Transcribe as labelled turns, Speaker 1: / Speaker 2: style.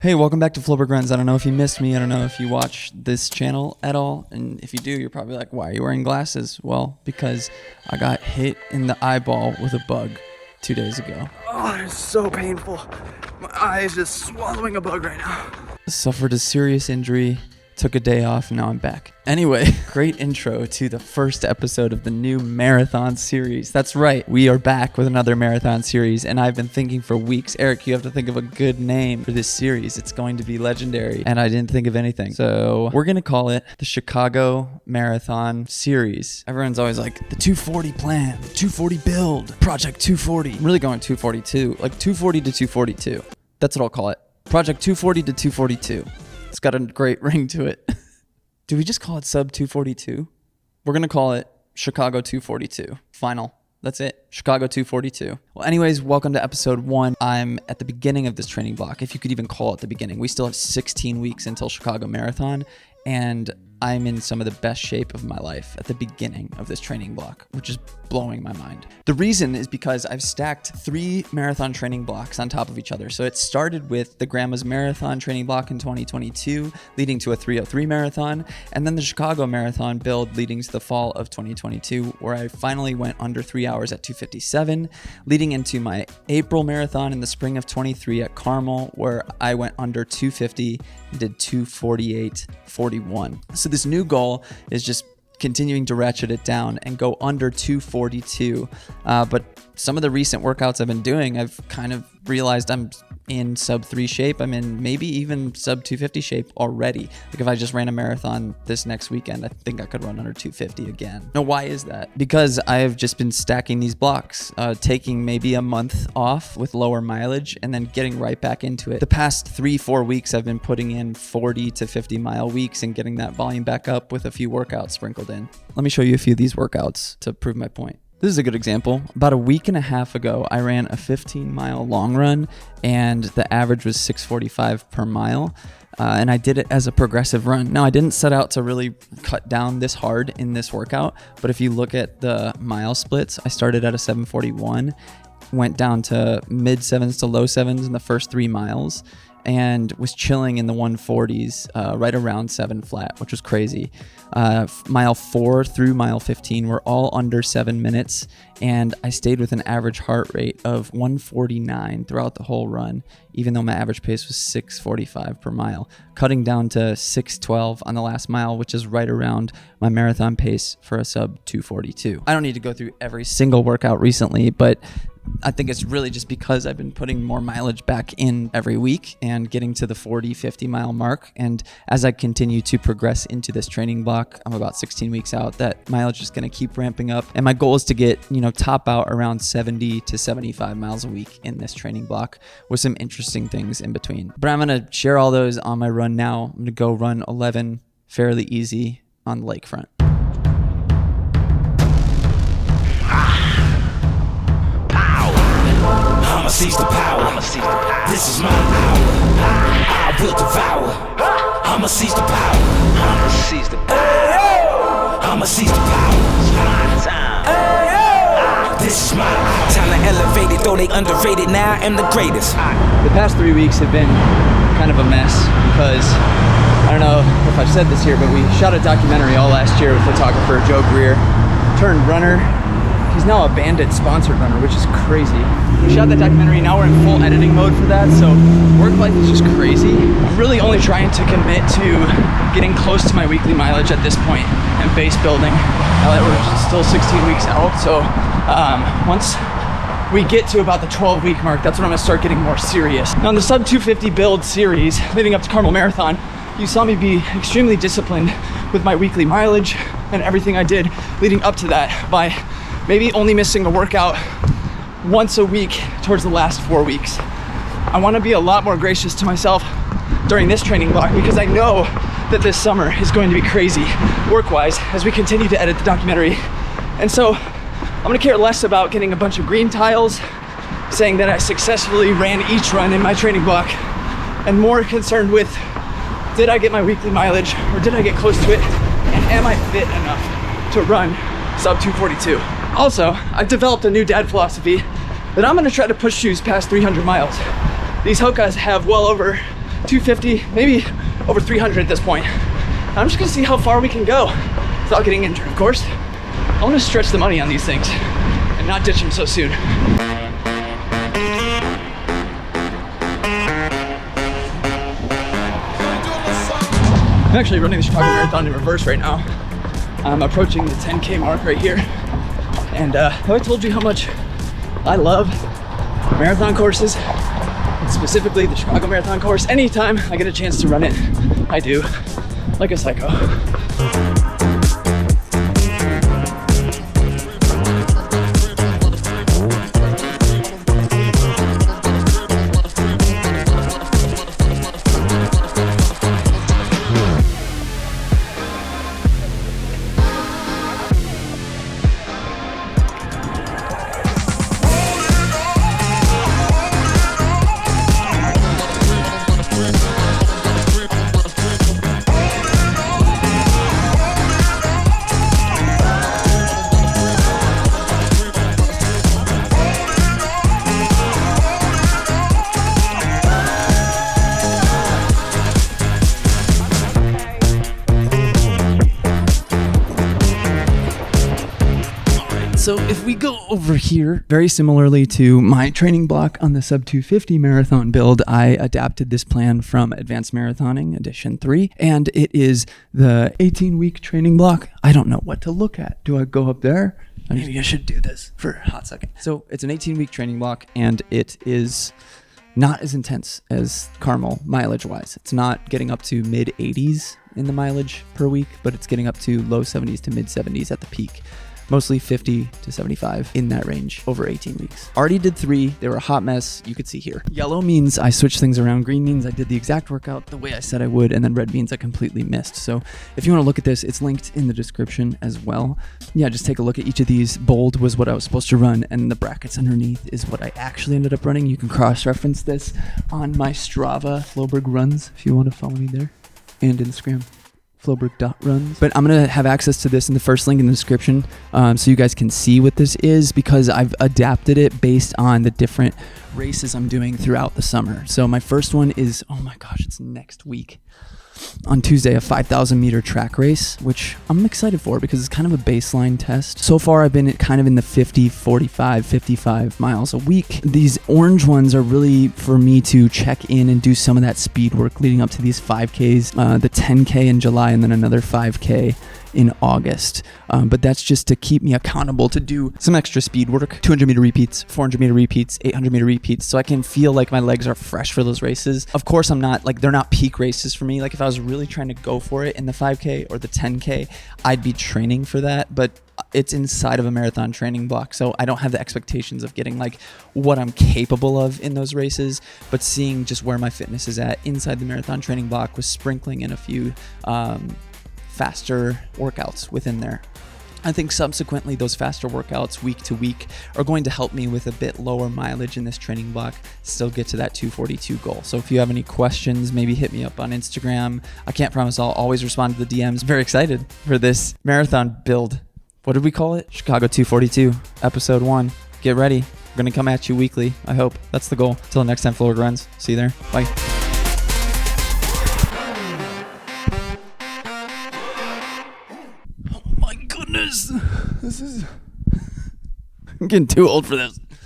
Speaker 1: Hey, welcome back to Floberg Runs. I don't know if you missed me. I don't know if you watch this channel at all. And if you do, you're probably like, why are you wearing glasses? Well, because I got hit in the eyeball with a bug 2 days ago.
Speaker 2: Oh, it's so painful. My eye is just swallowing a bug right now.
Speaker 1: Suffered a serious injury. Took a day off, now I'm back. Anyway, great intro to the first episode of the new marathon series. That's right, we are back with another marathon series, and I've been thinking for weeks, Eric, you have to think of a good name for this series. It's going to be legendary, and I didn't think of anything. So we're gonna call it the Chicago Marathon Series. Everyone's always like, the 240 plan, 240 build, Project 240. I'm really going 242, like 240 to 242. That's what I'll call it. Project 240 to 242. It's got a great ring to it. Do we just call it sub 242? We're going to call it Chicago 242. Final. That's it. Chicago 242. Well, anyways, welcome to episode 1. I'm at the beginning of this training block, if you could even call it the beginning. We still have 16 weeks until Chicago Marathon, and I'm in some of the best shape of my life at the beginning of this training block, which is blowing my mind. The reason is because I've stacked 3 marathon training blocks on top of each other. So it started with the Grandma's Marathon training block in 2022, leading to a 303 marathon, and then the Chicago Marathon build leading to the fall of 2022, where I finally went under 3 hours at 2:57, leading into my April marathon in the spring of 23 at Carmel, where I went under 2:50 and did 2:48.41. So this new goal is just continuing to ratchet it down and go under 242. But some of the recent workouts I've been doing, I've kind of realized I'm in sub 3 shape. I'm in maybe even sub 250 shape already. Like if I just ran a marathon this next weekend, I think I could run under 250 again. Now, why is that? Because I've just been stacking these blocks, taking maybe a month off with lower mileage and then getting right back into it. The past 3-4 weeks, I've been putting in 40 to 50 mile weeks and getting that volume back up with a few workouts sprinkled in. Let me show you a few of these workouts to prove my point. This is a good example. About a week and a half ago, I ran a 15-mile long run, and the average was 6:45 per mile, and I did it as a progressive run. Now, I didn't set out to really cut down this hard in this workout, but if you look at the mile splits, I started at a 7:41, went down to mid-7s to low-7s in the first 3 miles, and was chilling in the 140s right around 7 flat, which was crazy. Mile 4 through mile 15 were all under 7 minutes, and I stayed with an average heart rate of 149 throughout the whole run, even though my average pace was 6:45 per mile, cutting down to 6:12 on the last mile, which is right around my marathon pace for a sub 242. I don't need to go through every single workout recently, but I think it's really just because I've been putting more mileage back in every week and getting to the 40-50 mile mark. And as I continue to progress into this training block, I'm about 16 weeks out, that mileage is going to keep ramping up. And my goal is to get, top out around 70 to 75 miles a week in this training block with some interesting things in between. But I'm going to share all those on my run now. I'm going to go run 11 fairly easy on the lakefront.
Speaker 3: I'ma seize the power. This is my hour. I will devour. I'ma seize the power. I'ma seize the power. This is my hour. Time to elevate it, though they underrated. Now I am the greatest.
Speaker 1: The past 3 weeks have been kind of a mess because I don't know if I've said this here, but we shot a documentary all last year with photographer Joe Greer, turned runner. He's now a Bandit sponsored runner, which is crazy. We shot that documentary, now we're in full editing mode for that, so work life is just crazy. I'm really only trying to commit to getting close to my weekly mileage at this point and base building, now that we're still 16 weeks out. So once we get to about the 12-week mark, that's when I'm gonna start getting more serious. Now in the sub 250 build series leading up to Carmel Marathon, you saw me be extremely disciplined with my weekly mileage and everything I did leading up to that by maybe only missing a workout once a week towards the last 4 weeks. I want to be a lot more gracious to myself during this training block because I know that this summer is going to be crazy work-wise as we continue to edit the documentary. And so I'm going to care less about getting a bunch of green tiles saying that I successfully ran each run in my training block, and more concerned with, did I get my weekly mileage or did I get close to it, and am I fit enough to run sub 242? Also, I've developed a new dad philosophy that I'm gonna try to push shoes past 300 miles. These Hokas have well over
Speaker 2: 250, maybe over 300 at this point. I'm just gonna see how far we can go without getting injured, of course. I wanna stretch the money on these things and not ditch them so soon. I'm actually running the Chicago Marathon in reverse right now. I'm approaching the 10K mark right here. And have I told you how much I love marathon courses, and specifically the Chicago Marathon course? Anytime I get a chance to run it, I do, like a psycho. So if we go over here, very similarly to my training block on the sub 250 marathon build, I adapted this plan from Advanced Marathoning Edition 3, and it is the 18-week training block. I don't know what to look at. Do I go up there? Maybe I should do this for a hot second. So it's an 18-week training block, and it is not as intense as Carmel mileage-wise. It's not getting up to mid-80s in the mileage per week, but it's getting up to low 70s to mid-70s at the peak. Mostly 50 to 75 in that range over 18 weeks. Already did 3. They were a hot mess. You could see here. Yellow means I switched things around. Green means I did the exact workout the way I said I would. And then red means I completely missed. So if you want to look at this, it's linked in the description as well. Yeah, just take a look at each of these. Bold was what I was supposed to run, and the brackets underneath is what I actually ended up running. You can cross-reference this on my Strava, Floberg Runs, if you want to follow me there, and Instagram. Floberg.runs. But I'm going to have access to this in the first link in the description so you guys can see what this is, because I've adapted it based on the different races I'm doing throughout the summer. So my first one is, oh my gosh, it's next week. On Tuesday, a 5,000 meter track race, which I'm excited for because it's kind of a baseline test. So far, I've been kind of in the 50, 45, 55 miles a week. These orange ones are really for me to check in and do some of that speed work leading up to these 5Ks, the 10K in July, and then another 5K in August. But that's just to keep me accountable to do some extra speed work, 200 meter repeats, 400 meter repeats, 800 meter repeats, so I can feel like my legs are fresh for those races. Of course, I'm not like, they're not peak races for me. Like if I was really trying to go for it in the 5K or the 10K, I'd be training for that, but it's inside of a marathon training block, so I don't have the expectations of getting like what I'm capable of in those races, but seeing just where my fitness is at inside the marathon training block with sprinkling in a few faster workouts within there. I think subsequently those faster workouts week to week are going to help me with a bit lower mileage in this training block, still get to that 242 goal. So if you have any questions, maybe hit me up on Instagram. I can't promise I'll always respond to the DMs. Very excited for this marathon build. What did we call it? Chicago 242, episode 1. Get ready. We're going to come at you weekly, I hope. That's the goal. Till next time, Floberg Runs. See you there. Bye. This is I'm getting too old for this.